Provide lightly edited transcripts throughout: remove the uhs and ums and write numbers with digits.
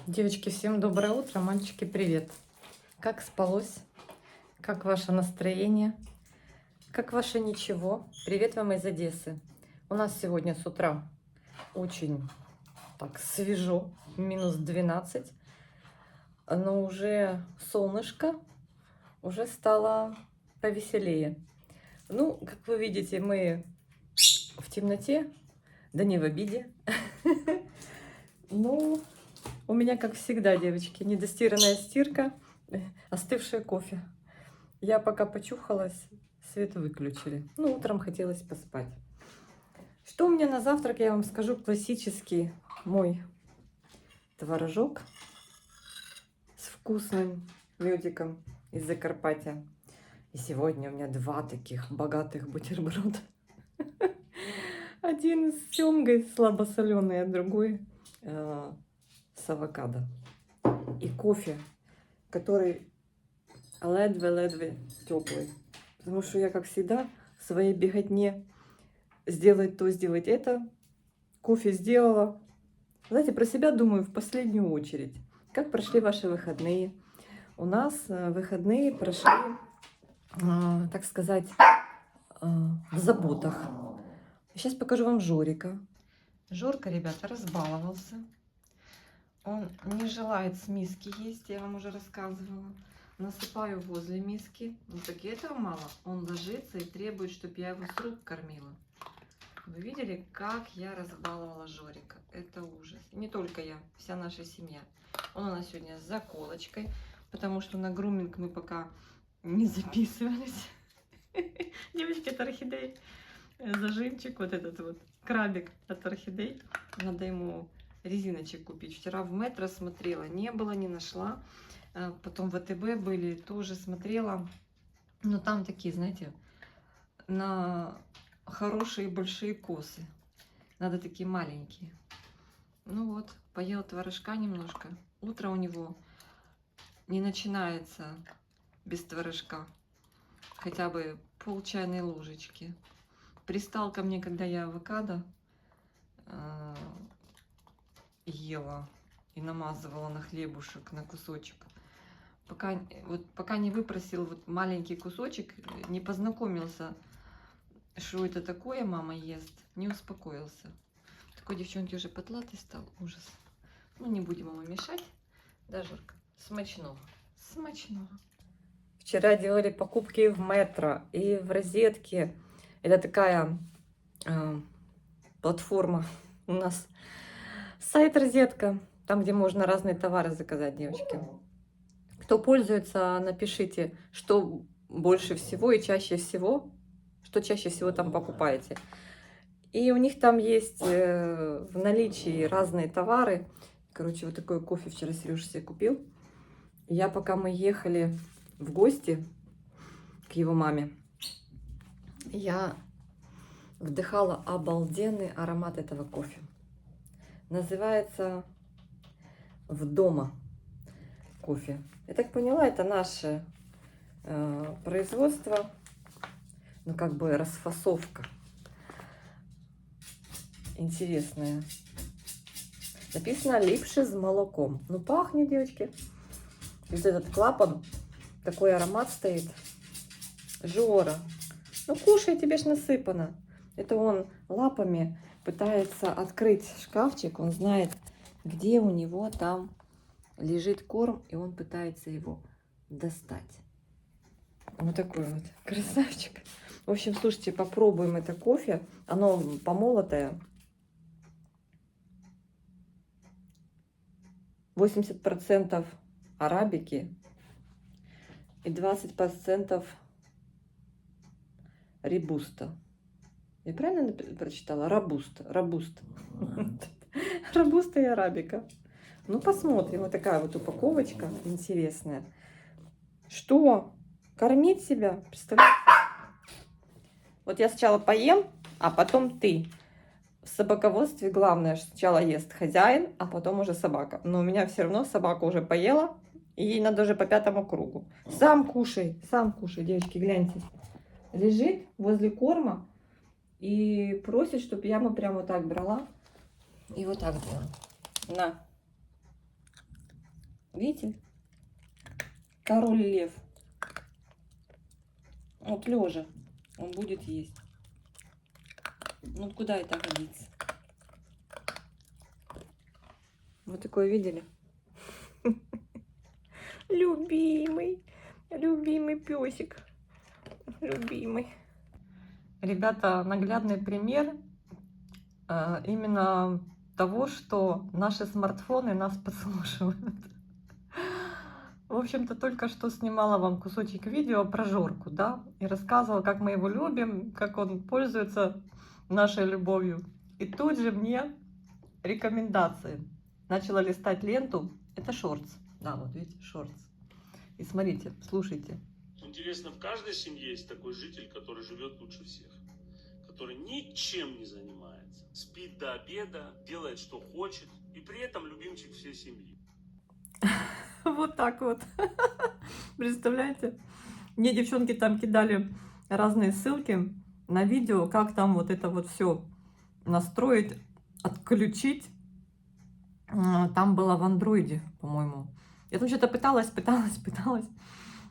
Девочки, всем доброе утро, мальчики, привет. Как спалось? Как ваше настроение? Как ваше ничего? Привет вам из Одессы. У нас сегодня с утра очень так свежо, минус 12, но уже солнышко, уже стало повеселее. Ну, как вы видите, мы в темноте, да не в обиде. Ну, у меня, как всегда, девочки, недостиранная стирка, остывшее кофе. Я пока почухалась, свет выключили. Ну, утром хотелось поспать. Что у меня на завтрак, я вам скажу, классический мой творожок с вкусным медиком из Закарпатья. И сегодня у меня два таких богатых бутерброда. Один с семгой слабосоленый, а другой с авокадо. И кофе, который ледве-ледве теплый. Потому что я, как всегда, в своей беготне сделать то, сделать это. Кофе сделала. Знаете, про себя думаю в последнюю очередь. Как прошли ваши выходные? У нас выходные прошли, так сказать, в заботах. Сейчас покажу вам Жорика. Жорка, ребята, разбаловался. Он не желает с миски есть, я вам уже рассказывала. Насыпаю возле миски. Ну так и этого мало. Он ложится и требует, чтобы я его с рук кормила. Вы видели, как я разбаловала Жорика? Это ужас. Не только я, вся наша семья. Он у нас сегодня с заколочкой, потому что на груминг мы пока не записывались. Девочки, это орхидей. Зажимчик, вот этот вот крабик от орхидей. Надо ему резиночек купить. Вчера в Метро смотрела, не было, не нашла. Потом в АТБ были, тоже смотрела. Но там такие, знаете, на хорошие большие косы. Надо такие маленькие. Ну вот, поел творожка немножко. Утро у него не начинается без творожка. Хотя бы пол чайной ложечки. Пристал ко мне, когда я авокадо ела и намазывала на хлебушек, на кусочек. Пока не выпросил вот маленький кусочек, не познакомился, что это такое мама ест, не успокоился. Такой девчонки уже потлатый стал, ужас. Ну, не будем ему мешать. Да, Жорка? Смачного. Смачного. Вчера делали покупки в Метро и в Розетке. Это такая платформа у нас. Сайт Розетка, там, где можно разные товары заказать, девочки. Кто пользуется, напишите, что больше всего и чаще всего, что чаще всего там покупаете. И у них там есть в наличии разные товары. Короче, вот такой кофе вчера Сережа себе купил. Я, пока мы ехали в гости к его маме, я вдыхала обалденный аромат этого кофе. Называется «Вдома» кофе. Я так поняла, это наше производство, ну как бы расфасовка. Интересная. Написано «Липши с молоком». Ну пахнет, девочки. Вот этот клапан, такой аромат стоит. Жора, ну кушай, тебе ж насыпано. Это он лапами пытается открыть шкафчик. Он знает, где у него там лежит корм, и он пытается его достать. Вот такой вот красавчик. В общем, слушайте, попробуем это кофе. Оно помолотое. 80% арабики и 20% робуста. Я правильно прочитала? Робуста. Робуста. Робуста и арабика. Ну, посмотрим. Вот такая вот упаковочка интересная. Что? Кормить себя? Представляете? Вот я сначала поем, а потом ты. В собаководстве главное, что сначала ест хозяин, а потом уже собака. Но у меня все равно собака уже поела, и ей надо уже по 5-му кругу. Сам кушай, девочки, гляньте. Лежит возле корма и просит, чтобы я ему прямо вот так брала и вот так делала. На. Видите? Король лев. Вот лежа он будет есть. Ну куда это годится? Вот такое видели? Любимый, любимый песик, любимый. Ребята, наглядный пример именно того, что наши смартфоны нас подслушивают. В общем-то, только что снимала вам кусочек видео про Жорку, да, и рассказывала, как мы его любим, как он пользуется нашей любовью. И тут же мне рекомендации. Начала листать ленту. Это шортс. Да, вот видите, шортс. И смотрите, слушайте. Интересно, в каждой семье есть такой житель, который живет лучше всех, который ничем не занимается, спит до обеда, делает, что хочет, и при этом любимчик всей семьи. Вот так вот. Представляете? Мне девчонки там кидали разные ссылки на видео, как там вот это вот все настроить, отключить. Там было в андроиде, по-моему. Я там что-то пыталась,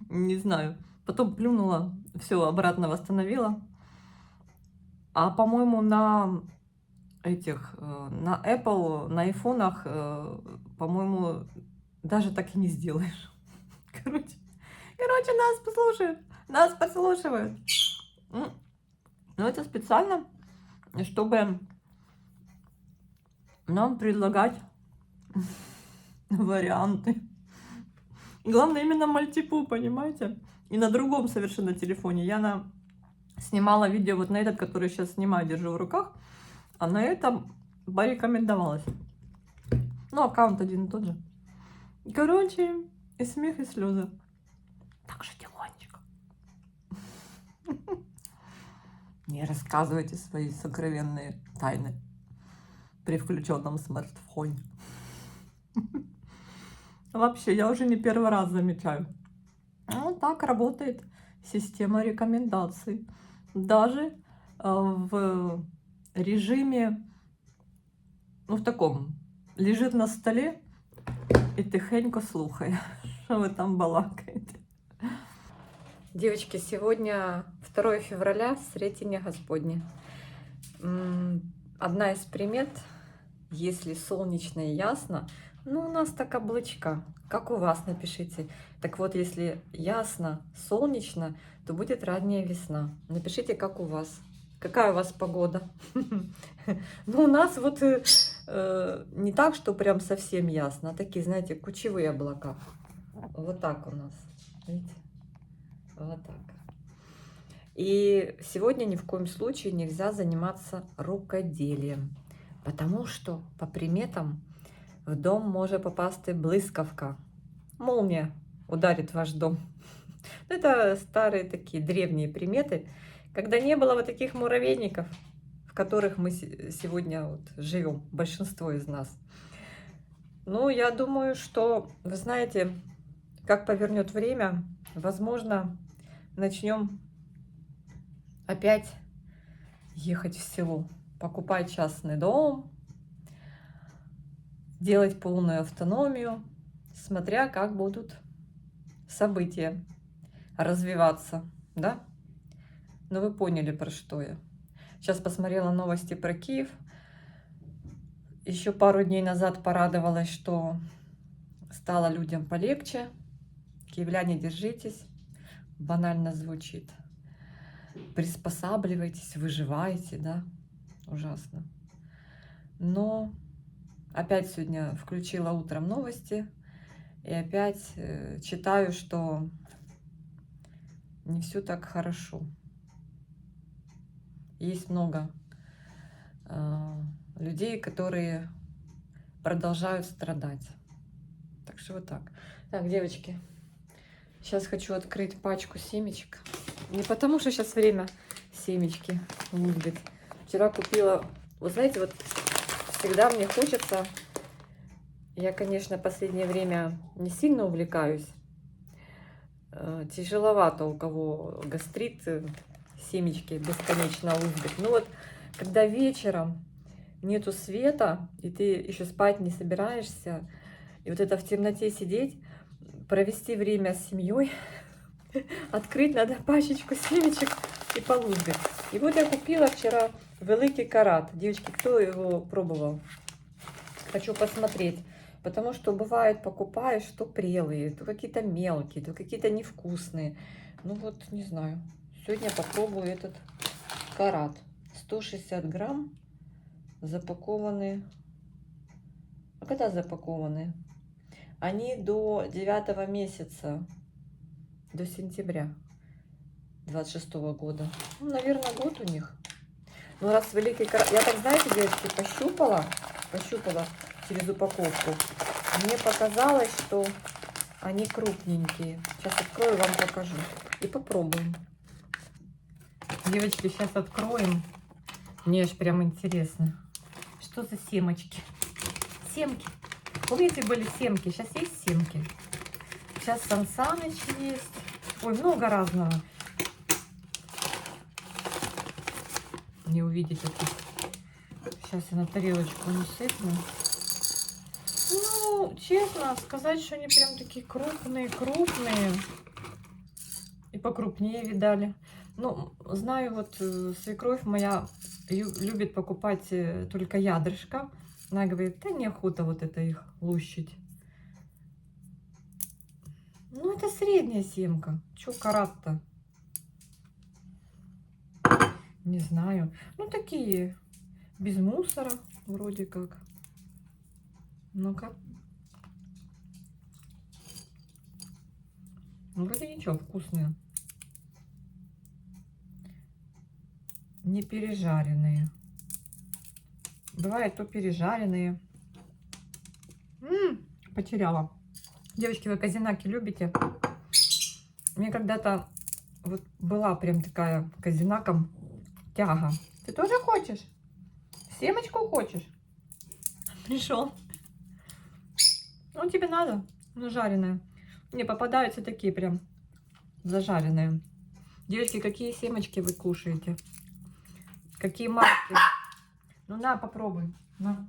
не знаю. Потом плюнула, все обратно восстановила. А, по-моему, на этих, на Apple, на айфонах, по-моему, даже так и не сделаешь. Короче, нас послушают. Но это специально, чтобы нам предлагать варианты. Главное именно мультипу, понимаете? И на другом совершенно телефоне. Я снимала видео вот на этот, который сейчас снимаю, держу в руках. А на этом порекомендовалась. Ну, аккаунт один и тот же. Короче, и смех, и слезы. Так же тихонечко. Не рассказывайте свои сокровенные тайны при включенном смартфоне. Вообще, я уже не первый раз замечаю. Вот так работает система рекомендаций. Даже в режиме, ну, в таком, лежит на столе и тихенько слухає, что вы там балакаете. Девочки, сегодня 2 февраля, Сретение Господне. Одна из примет, если солнечно и ясно, ну, у нас так облачка, как у вас, напишите. Так вот, если ясно, солнечно, то будет ранняя весна. Напишите, как у вас. Какая у вас погода? Ну, у нас вот не так, что прям совсем ясно, а такие, знаете, кучевые облака. Вот так у нас, видите? Вот так. И сегодня ни в коем случае нельзя заниматься рукоделием, потому что по приметам в дом може попасти блискавка. Молния ударит ваш дом. Это старые такие древние приметы, когда не было вот таких муравейников, в которых мы сегодня вот живем, большинство из нас. Ну, я думаю, что, вы знаете, как повернет время, возможно, начнем опять ехать в село, покупать частный дом, делать полную автономию, смотря как будут события развиваться, да? Но вы поняли, про что я. Сейчас посмотрела новости про Киев. Еще пару дней назад порадовалась, что стало людям полегче. Киевляне, держитесь. Банально звучит. Приспосабливайтесь, выживайте, да? Ужасно. Но опять сегодня включила утром новости и опять читаю, что не все так хорошо. Есть много людей, которые продолжают страдать. Так что вот так. Так, девочки, сейчас хочу открыть пачку семечек. Не потому, что сейчас время семечки любит. Вчера купила, вы знаете, вот всегда мне хочется, я, конечно, в последнее время не сильно увлекаюсь, тяжеловато у кого гастрит, семечки бесконечно лузгать. Ну вот, когда вечером нету света, и ты еще спать не собираешься, И вот это в темноте сидеть, провести время с семьей, открыть надо пачечку семечек и полузгать. И вот я купила вчера великий карат. Девочки, кто его пробовал? Хочу посмотреть. Потому что бывает, покупаешь, то прелые, то какие-то мелкие, то какие-то невкусные. Ну вот, не знаю. Сегодня попробую этот карат. 160 грамм запакованы. А когда запакованы? Они до 9 месяца, до сентября 26 года. Ну, наверное, год у них. Ну, раз великий карат... Я так, знаете, девочки, пощупала через упаковку. Мне показалось, что они крупненькие. Сейчас открою, вам покажу. И попробуем. Девочки, сейчас откроем. Мне аж прям интересно. Что за семечки? Семки. Помните, были семки? Сейчас есть семки. Сейчас Сан Саныч есть. Ой, много разного. Не увидите тут. Сейчас я на тарелочку насыпну. Ну, честно сказать, что они прям такие крупные. И покрупнее видали. Ну, знаю, вот свекровь моя любит покупать только ядрышко. Она говорит, да неохота вот это их лущить. Ну, это средняя семка. Чё карат-то? Не знаю. Ну, такие, без мусора, вроде как. Ну-ка. Ну, вроде ничего, вкусные. Не пережаренные. Бывает то пережаренные. Потеряла. Девочки, вы казинаки любите? Мне когда-то вот была прям такая казинаком тяга. Ты тоже хочешь? Семечку хочешь? Пришел. Ну, тебе надо. Ну, жареная. Не, попадаются такие прям зажаренные. Девочки, какие семечки вы кушаете? Какие марки? Ну, на, попробуй. На.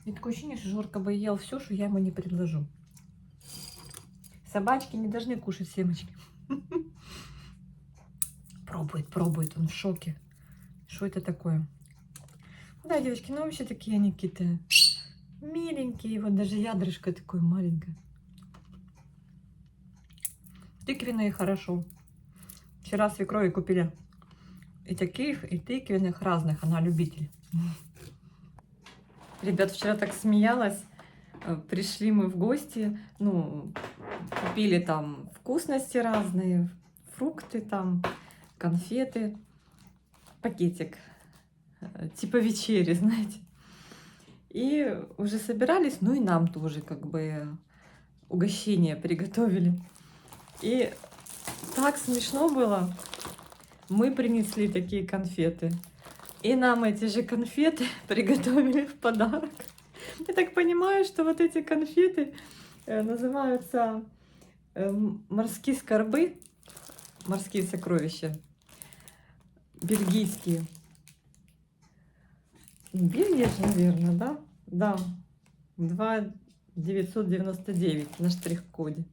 И такое ощущение, что Жорка бы ел все, что я ему не предложу. Собачки не должны кушать семечки. Пробует, он в шоке. Что это такое? Да, девочки, ну вообще такие они какие-то миленькие. Вот даже ядрышко такое маленькое. Тыквенные хорошо. Вчера свекрови купили и таких, и тыквенных разных. Она любитель. Ребят, вчера так смеялась. Пришли мы в гости. Ну, купили там вкусности разные. Фрукты там, конфеты. Пакетик. Типа вечери, знаете. И уже собирались. Ну и нам тоже как бы угощение приготовили. И так смешно было. Мы принесли такие конфеты. И нам эти же конфеты приготовили в подарок. Я так понимаю, что вот эти конфеты называются морские скорбы, морские сокровища, бельгийские. Бельгия же, наверное, да? Да. 2,999 на штрих-коде.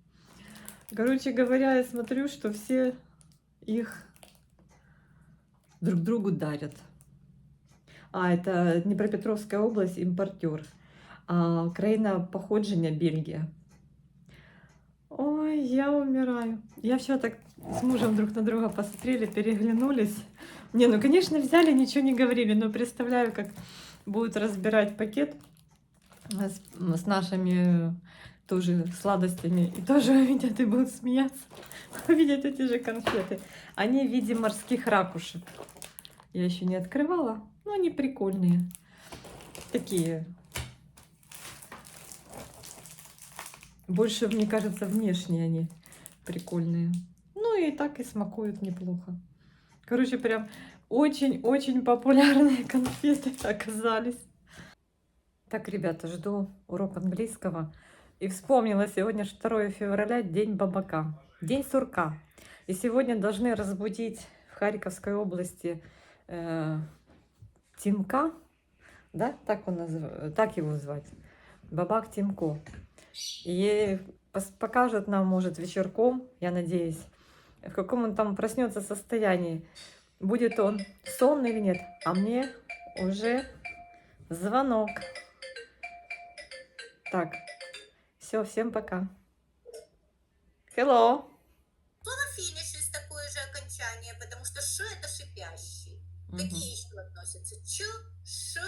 Короче говоря, я смотрю, что все их друг другу дарят. А, это Днепропетровская область, импортер. А країна походження Бельгия. Ой, я умираю. Я вчера так с мужем друг на друга посмотрели, переглянулись. Не, ну, конечно, взяли, ничего не говорили, но представляю, как будут разбирать пакет с нашими тоже сладостями. И тоже увидят и будут смеяться. Увидят эти же конфеты. Они в виде морских ракушек. Я еще не открывала, но они прикольные. Такие. Больше, мне кажется, внешне они прикольные. Ну и так и смакуют неплохо. Короче, прям очень-очень популярные конфеты оказались. Так, ребята, жду урок английского. И вспомнила, сегодня 2 февраля, день бабака, день сурка. И сегодня должны разбудить в Харьковской области Тимка. Да? Так, так его звать. Бабак Тимко. И покажет нам, может, вечерком, я надеюсь, в каком он там проснется состоянии. Будет он сонный или нет. А мне уже звонок. Так, все, всем пока. Hello. Финиш есть такое же окончание, потому что ш это шипящий. Какие еще относятся? Ч, ш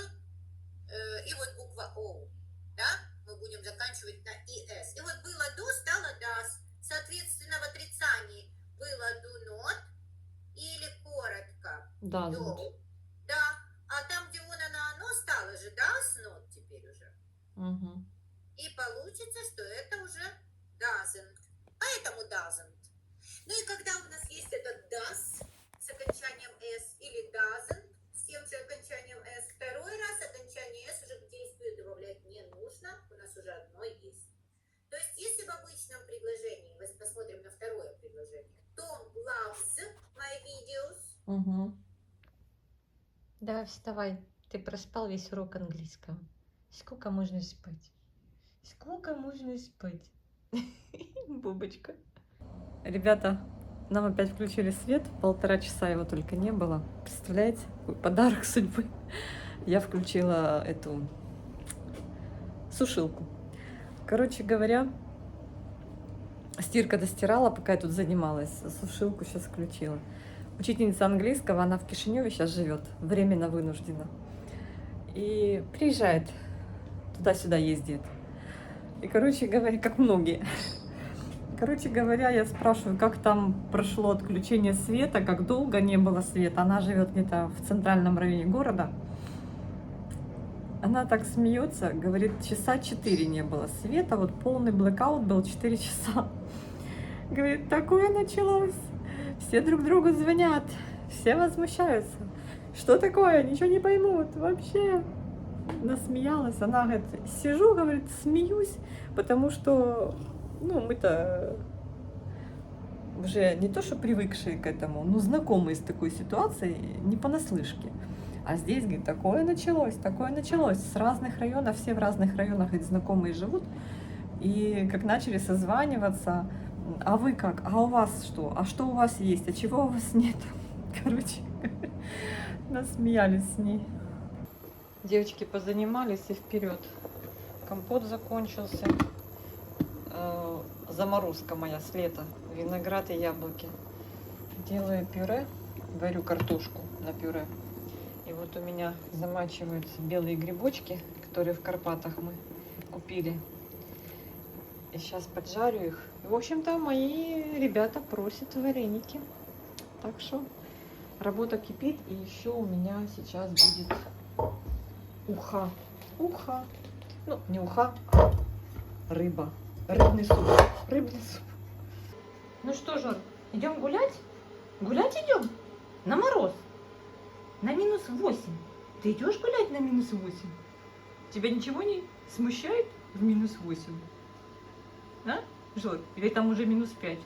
и вот буква О. Да? Мы будем заканчивать на ИС. И вот было до, стало дас. Соответственно, в отрицании было do not или коротко. Да. Do. Да. А там, где оно стало же does not теперь уже. И получится, что это уже doesn't. Поэтому doesn't. Ну и когда у нас есть этот does с окончанием s или doesn't с тем же окончанием s, второй раз окончание s уже к действию добавлять не нужно, у нас уже одно есть. То есть если в обычном предложении, посмотрим на второе предложение, Tom loves my videos. Давай вставай, ты проспал весь урок английского. Сколько можно спать? Сколько можно спать? Бубочка. Ребята, нам опять включили свет. 1,5 часа его только не было. Представляете? Подарок судьбы. Я включила эту сушилку. Короче говоря, стирка достирала, пока я тут занималась. Сушилку сейчас включила. Учительница английского, она в Кишиневе сейчас живет, временно вынуждена. И приезжает, туда-сюда ездит. И, короче говоря, как многие. Короче говоря, я спрашиваю, как там прошло отключение света, как долго не было света. Она живет где-то в центральном районе города. Она так смеется, говорит, часа 4 не было света, вот полный блэкаут был 4 часа. Говорит, такое началось. Все друг другу звонят, все возмущаются. Что такое? Ничего не поймут вообще. Насмеялась. Она говорит, сижу, говорит, смеюсь, потому что, ну, мы-то уже не то, что привыкшие к этому, но знакомые с такой ситуацией, не понаслышке. А здесь, говорит, такое началось. С разных районов, все в разных районах, говорит, знакомые живут. И как начали созваниваться, а вы как? А у вас что? А что у вас есть? А чего у вас нет? Короче, насмеялись с ней. Девочки позанимались и вперед. Компот закончился. Заморозка моя с лета. Виноград и яблоки. Делаю пюре. Варю картошку на пюре. И вот у меня замачиваются белые грибочки, которые в Карпатах мы купили. И сейчас поджарю их. И, в общем-то, мои ребята просят вареники. Так что работа кипит. И еще у меня сейчас будет уха. Уха. Ну, не уха, а рыба. Рыбный суп. Рыбный суп. Ну что, Жор, идем гулять? Гулять идем? На мороз? На -8. Ты идешь гулять на -8? Тебя ничего не смущает в -8? А, Жор? Или там уже -5?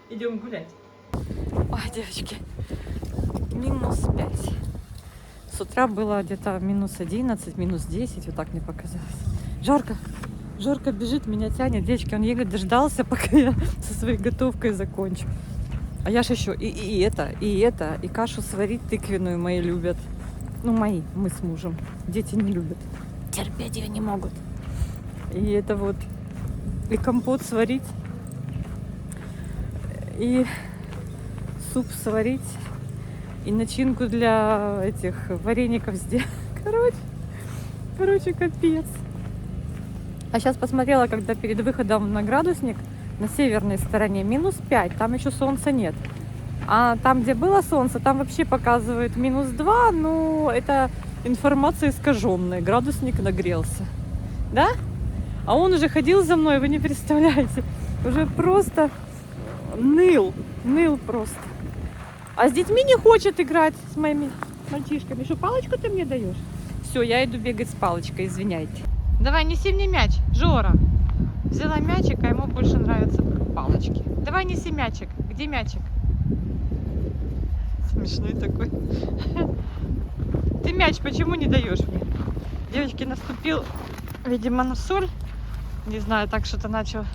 Идем гулять. Ой, девочки, -5. С утра было где-то -11, -10, вот так мне показалось. Жарко. Жорка бежит, меня тянет. Девочки, он еле дождался, пока я со своей готовкой закончу. А я ж еще и это, и кашу сварить тыквенную мои любят. Ну, мои, мы с мужем. Дети не любят. Терпеть ее не могут. И это вот, и компот сварить, и суп сварить, и начинку для этих вареников сделать. Короче, капец. А сейчас посмотрела, когда перед выходом на градусник на северной стороне -5, там еще солнца нет. А там, где было солнце, там вообще показывают -2, но это информация искаженная. Градусник нагрелся. Да? А он уже ходил за мной, вы не представляете. Уже просто ныл просто. А с детьми не хочет играть, с моими мальчишками. Что, палочку ты мне даешь? Все, я иду бегать с палочкой, извиняйте. Давай, неси мне мяч, Жора. Взяла мячик, а ему больше нравятся палочки. Давай, неси мячик. Где мячик? Смешной такой. Ты мяч почему не даешь мне? Девочки, наступил, видимо, на соль. Не знаю, так что-то начал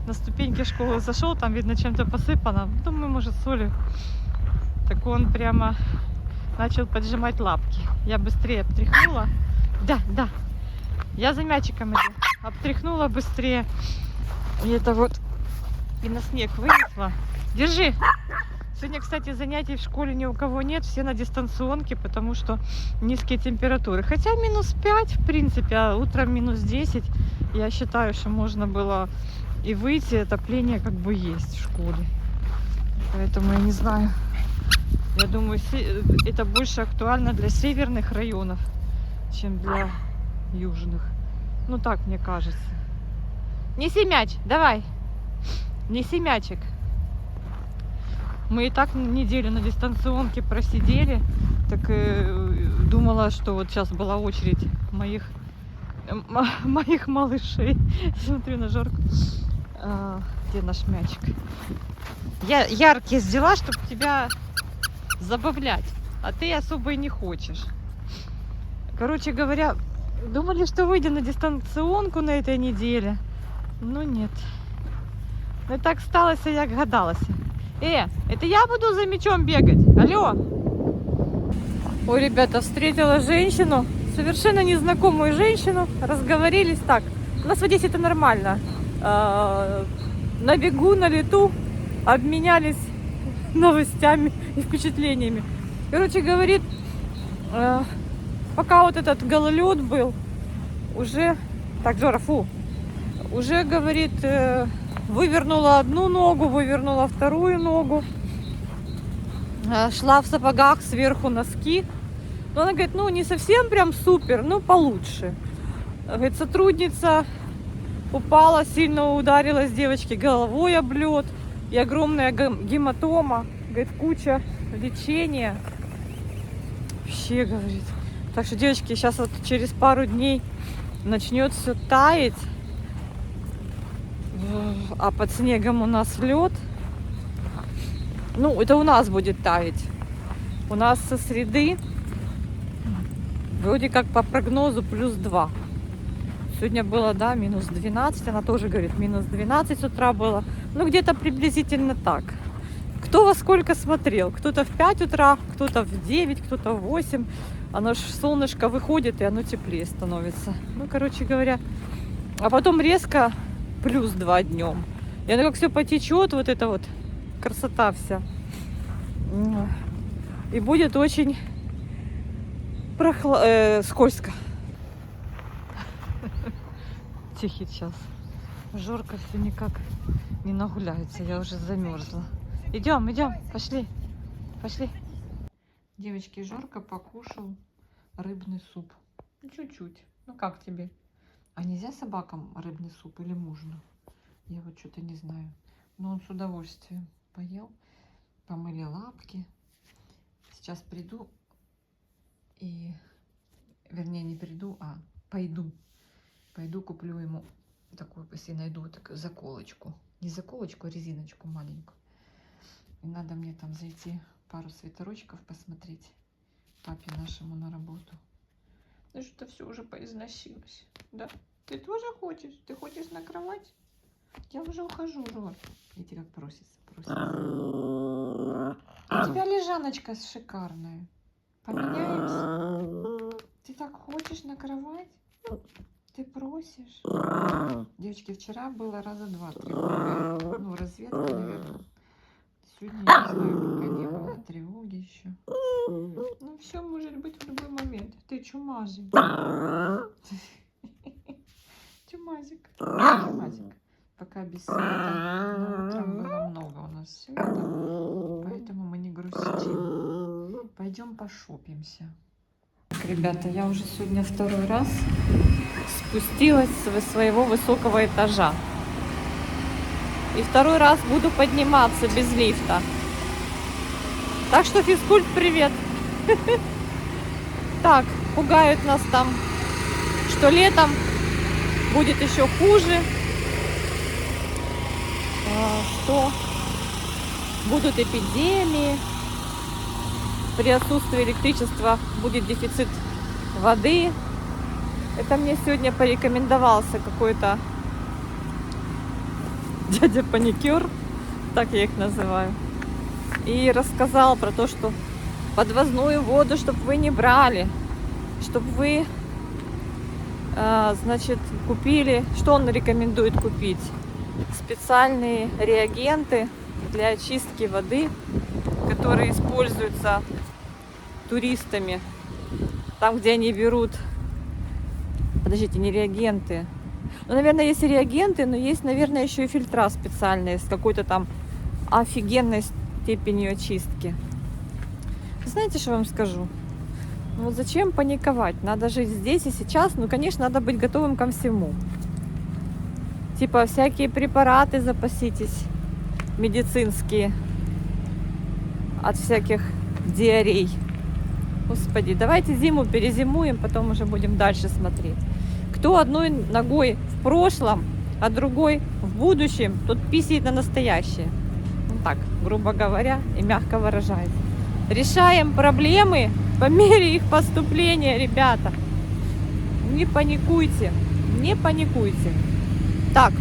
на ступеньки школы зашел, там, видно, чем-то посыпано. Думаю, может, солью. Так он прямо начал поджимать лапки. Я быстрее обтряхнула. Да, да. Я за мячиком иду. Обтряхнула быстрее. И это вот и на снег вынесла. Держи. Сегодня, кстати, занятий в школе ни у кого нет. Все на дистанционке, потому что низкие температуры. Хотя минус 5, в принципе, а утром минус 10. Я считаю, что можно было и выйти. Отопление как бы есть в школе. Поэтому я не знаю. Я думаю, это больше актуально для северных районов, чем для южных. Ну так мне кажется. Неси мяч, давай. Неси мячик. Мы и так неделю на дистанционке просидели. Так думала, что вот сейчас была очередь моих малышей. Смотрю на Жорку. Где наш мячик? Я яркие взяла, чтобы тебя забавлять. А ты особо и не хочешь. Короче говоря, думали, что выйдем на дистанционку на этой неделе. Ну нет. Ну так сталося, як гадалося. Это я буду за мячом бегать? Алло! Ой, ребята, встретила женщину, совершенно незнакомую женщину. Разговорились так. У нас в Одессе это нормально. На бегу, на лету обменялись новостями и впечатлениями. Короче, говорит, пока вот этот гололед был, уже... Так, Жора, фу. Уже, говорит, вывернула одну ногу, вывернула вторую ногу. Шла в сапогах, сверху носки. Но она говорит, ну не совсем прям супер, но получше. Говорит, сотрудница упала, сильно ударилась девочке головой об лед. И огромная гематома. Говорит, куча лечения. Вообще, говорит. Так что, девочки, сейчас вот через пару дней начнет все таять. А под снегом у нас лед. Ну, это у нас будет таять. У нас со среды вроде как по прогнозу +2. Сегодня было, да, минус 12. Она тоже говорит, минус 12 с утра было. Ну, где-то приблизительно так. Кто во сколько смотрел? Кто-то в 5 утра, кто-то в 9, кто-то в 8. Оно ж солнышко выходит, и оно теплее становится. Ну, короче говоря. А потом резко +2 днем. И оно как все потечет, вот эта вот красота вся. И будет очень скользко. Тихий час. Жорка все никак не нагуляется. Я уже замерзла. Идем, идем, пошли. Пошли. Девочки, Жорка покушал рыбный суп. Ну, чуть-чуть. Ну, как тебе? А нельзя собакам рыбный суп или можно? Я вот что-то не знаю. Но он с удовольствием поел. Помыли лапки. Сейчас приду и... Вернее, не приду, а пойду. Пойду куплю ему такую, если найду, такую заколочку. Не заколочку, а резиночку маленькую. И надо мне там зайти пару свитерочков посмотреть папе нашему на работу. Ну что-то все уже поизносилось. Да? Ты тоже хочешь? Ты хочешь на кровать? Я уже ухожу, Жор. Видите, как просится. У тебя лежаночка шикарная. Поменяемся? Ты так хочешь на кровать? Ты просишь? Девочки, вчера было раза 2 тревога. Ну, разведка, наверное. Сегодня, я не знаю, пока не было тревоги еще. Ну, все может быть в любой момент. Ты чумазик. Чумазик. Чумазик. Пока без света. Но утром было много у нас света. Поэтому мы не грустим. Пойдем пошопимся. Так, ребята, я уже сегодня 2-й раз спустилась с своего высокого этажа. И 2-й раз буду подниматься без лифта. Так что, физкульт, привет. Так, пугают нас там, что летом будет еще хуже. Что будут эпидемии. при отсутствии электричества будет дефицит воды. Это мне сегодня порекомендовался какой-то дядя паникер, так я их называю, и рассказал про то, что подвозную воду, чтобы вы не брали, чтобы вы, значит, купили, что он рекомендует купить? Специальные реагенты для очистки воды, которые используются туристами, там, где они берут, подождите, не реагенты, ну, наверное, есть и реагенты, но есть, наверное, еще и фильтра специальные с какой-то там офигенной степенью очистки. Знаете, что я вам скажу? Ну, вот зачем паниковать? Надо жить здесь и сейчас. Ну, конечно, надо быть готовым ко всему. Типа всякие препараты запаситесь, медицинские, от всяких диарей. Господи, давайте зиму перезимуем, потом уже будем дальше смотреть. Кто одной ногой в прошлом, а другой в будущем, тот писает на настоящее. Ну так, грубо говоря, и мягко выражаясь. Решаем проблемы по мере их поступления, ребята. Не паникуйте, не паникуйте. Так,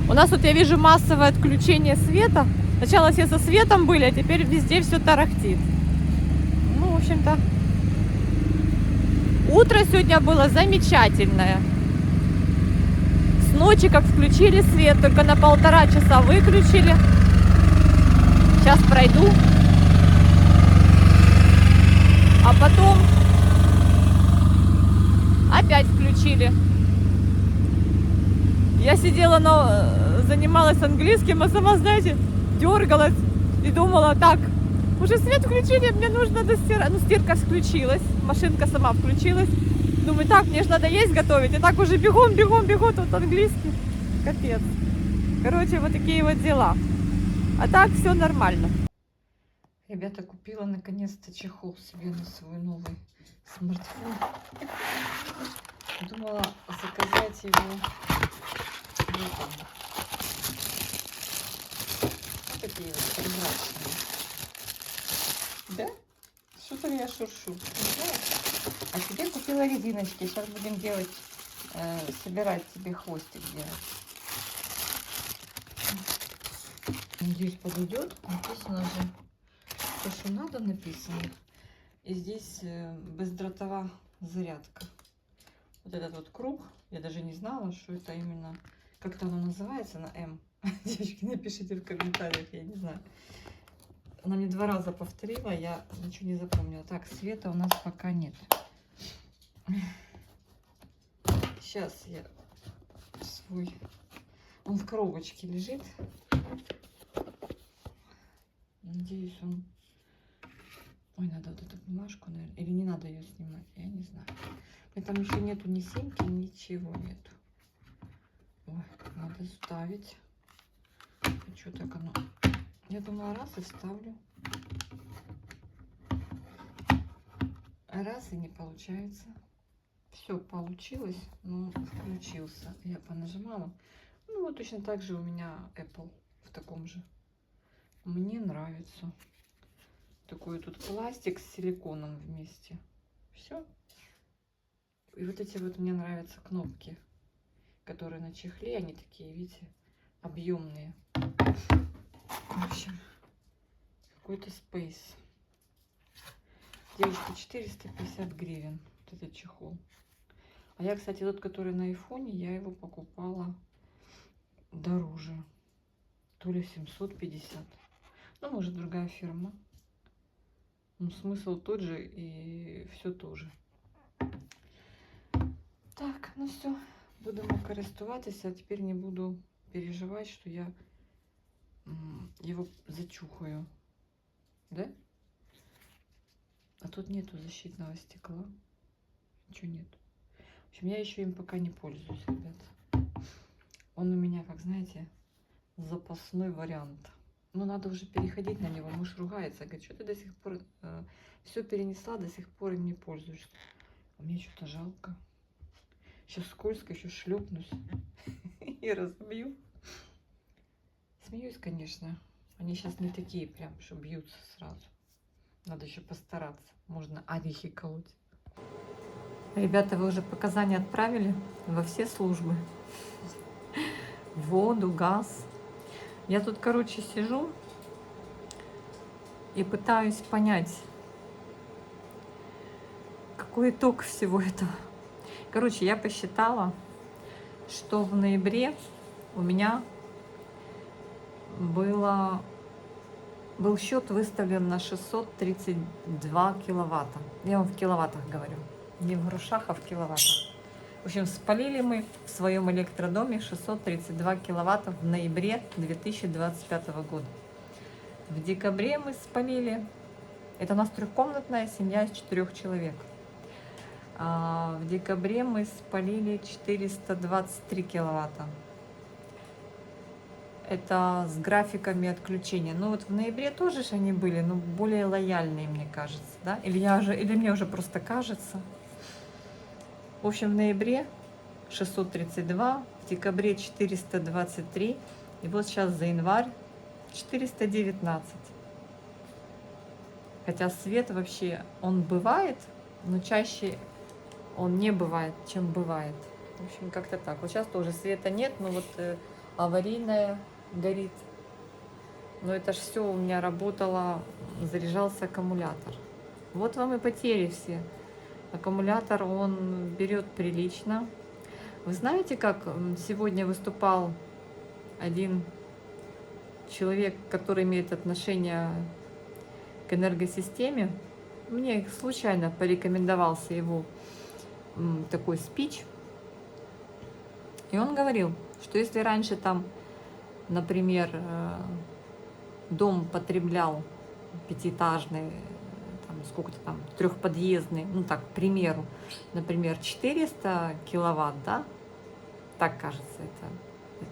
у нас тут, я вижу, массовое отключение света. Сначала все со светом были, а теперь везде все тарахтит. Ну, в общем-то, утро сегодня было замечательное. С ночи, как включили свет, только на 1,5 часа выключили. Сейчас пройду. А потом опять включили. Я сидела, занималась английским, а сама, знаете, дергалась и думала, так, уже свет включили, мне нужно достирать. Ну, стирка включилась, машинка сама включилась. Думаю, так, мне же надо есть готовить. И так уже бегом, тут английский. Капец. Короче, вот такие вот дела. А так все нормально. Ребята, купила наконец-то чехол себе на свой новый смартфон. Думала заказать его. Вот такие вот прозрачные. Да? Что-то я шуршу. А тебе купила резиночки. Сейчас будем делать, собирать тебе хвостик делать. Надеюсь, подойдет. Написано же то, что надо, написано. И здесь бездротовая зарядка. Вот этот вот круг. Я даже не знала, что это именно, как-то оно называется на М. Девочки, напишите в комментариях, я не знаю. Она мне 2 раза повторила, я ничего не запомнила. Так, света у нас пока нет. Сейчас я свой... Он в коробочке лежит. Надеюсь, он... Ой, надо вот эту бумажку, наверное. Или не надо ее снимать, я не знаю. Там еще нету ни симки, ничего нету. Ой, надо ставить. И что так оно... Я думала, раз и ставлю. Раз и не получается. Все получилось, но включился. Я понажимала. Ну, вот точно так же у меня Apple в таком же. Мне нравится. Такой тут пластик с силиконом вместе. Все. И вот эти вот мне нравятся кнопки, которые на чехле. Они такие, видите, объемные. В общем, какой-то Space. Девочки, 450 гривен вот этот чехол. А я, кстати, тот, который на айфоне, я его покупала дороже. То ли 750. Ну, может, другая фирма. Ну, смысл тот же и все тоже. Так, ну все. Будемо користуватися. А теперь не буду переживать, что я его зачухаю. Да? А тут нету защитного стекла. Ничего нет. В общем, я еще им пока не пользуюсь, ребят. Он у меня, как знаете, запасной вариант. Но надо уже переходить на него. Муж ругается. Говорит, что ты до сих пор все перенесла, до сих пор им не пользуешься. А мне что-то жалко. Сейчас скользко, еще шлепнусь и разобью. Смеюсь, конечно. Они сейчас не такие прям, что бьются сразу. Надо еще постараться. Можно орехи колоть. Ребята, вы уже показания отправили во все службы. Воду, газ. Я тут, короче, сижу и пытаюсь понять, какой итог всего этого. Короче, я посчитала, что в ноябре у меня был счет выставлен на 632 киловатта. Я вам в киловаттах говорю. Не в грошах, а в киловаттах. В общем, спалили мы в своем электродоме 632 киловатта в ноябре 2025 года. В декабре мы спалили, это у нас трехкомнатная семья из 4 человек. В декабре мы спалили 423 киловатта. Это с графиками отключения. Ну вот в ноябре тоже же они были, но более лояльные, мне кажется, да? Или мне уже просто кажется. В общем, в ноябре 632, в декабре 423, и вот сейчас за январь 419. Хотя свет вообще, он бывает, но чаще он не бывает, чем бывает. В общем, как-то так. Вот сейчас тоже света нет, но вот аварийная горит. Но это ж все у меня работало, заряжался аккумулятор. Вот вам и потери все. Аккумулятор он берет прилично. Вы знаете, как сегодня выступал один человек, который имеет отношение к энергосистеме? Мне случайно порекомендовался его такой спич. И он говорил, что если раньше там, например, дом потреблял пятиэтажный, там, сколько-то там, трехподъездный, ну так, к примеру, например, 400 киловатт, да, так кажется, это,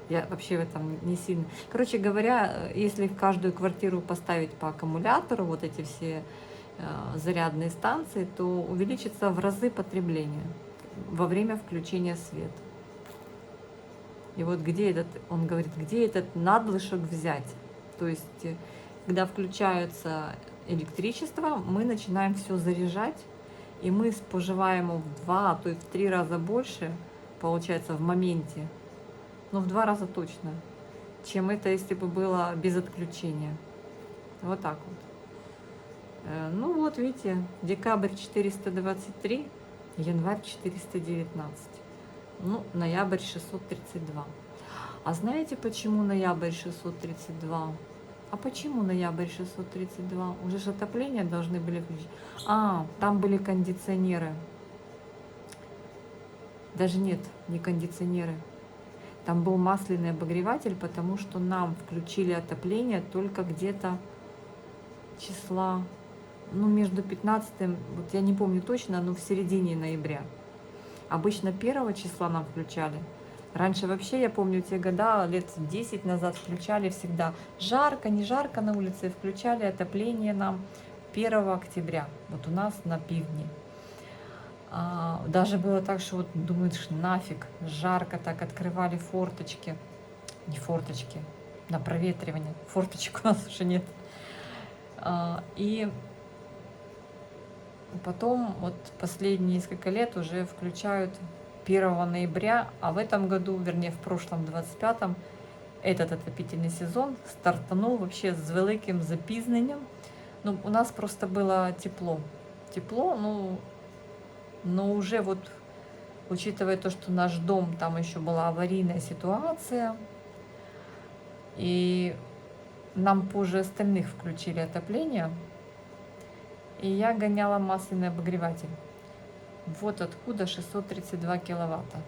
я вообще в этом не сильно. Короче говоря, если в каждую квартиру поставить по аккумулятору вот эти все зарядные станции, то увеличится в разы потребление во время включения света. И вот где этот, он говорит, где этот надлышек взять? То есть, когда включается электричество, мы начинаем все заряжать, и мы споживаем в 2, а то и в 3 раза больше, получается, в моменте, но в 2 раза точно, чем это, если бы было без отключения. Вот так вот. Ну вот, видите, декабрь 423, январь 419. Ну, ноябрь 632. А знаете, почему ноябрь 632? А почему ноябрь 632? Уже же отопление должны были включить. Там были кондиционеры. Даже нет, не кондиционеры. Там был масляный обогреватель, потому что нам включили отопление только где-то числа, ну, между 15, вот я не помню точно, но в середине ноября. Обычно 1 числа нам включали. Раньше вообще, я помню, те года, лет 10 назад включали всегда. Жарко, не жарко на улице, включали отопление нам 1 октября. Вот у нас на пивне. Даже было так, что вот думаешь, нафиг, жарко так, открывали форточки. Не форточки, на проветривание. Форточек у нас уже нет. И потом, вот последние несколько лет уже включают 1 ноября, а в этом году, вернее в прошлом 25-м, этот отопительный сезон стартанул вообще с великим запізненням. Ну, у нас просто было тепло. Тепло, но уже вот, учитывая то, что наш дом, там еще была аварийная ситуация, и нам позже остальных включили отопление, и я гоняла масляный обогреватель. Вот откуда 632 киловатта.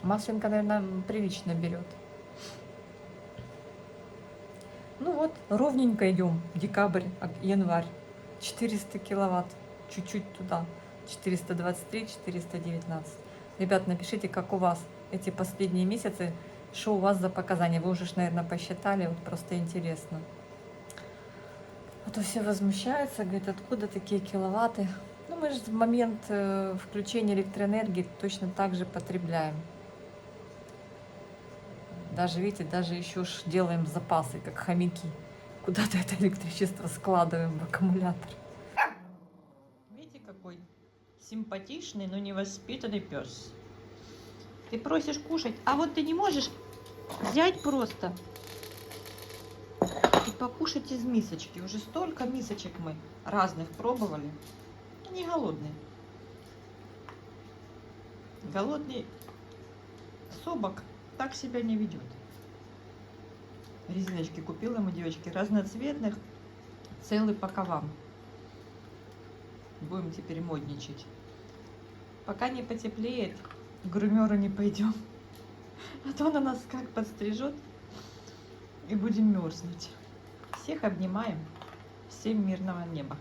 Масленка, наверное, прилично берет. Ну вот, ровненько идем. Декабрь, январь. 400 киловатт. Чуть-чуть туда. 423, 419. Ребят, напишите, как у вас эти последние месяцы. Что у вас за показания? Вы уже, наверное, посчитали. Вот просто интересно. А то все возмущаются, говорят, откуда такие киловатты. Ну, мы же в момент включения электроэнергии точно так же потребляем. Даже, видите, даже еще ж делаем запасы, как хомяки. куда-то это электричество складываем в аккумулятор. Видите, какой симпатичный, но невоспитанный пес. Ты просишь кушать, а вот ты не можешь взять просто и покушать из мисочки. Уже столько мисочек мы разных пробовали. Не голодный. Голодный собак так себя не ведет. Резиночки купила ему, девочки, разноцветных, целый пакован. Будем теперь модничать. Пока не потеплеет, к грумеру не пойдем. А то она нас как подстрижет, и будем мерзнуть. Всех обнимаем. Всем мирного неба.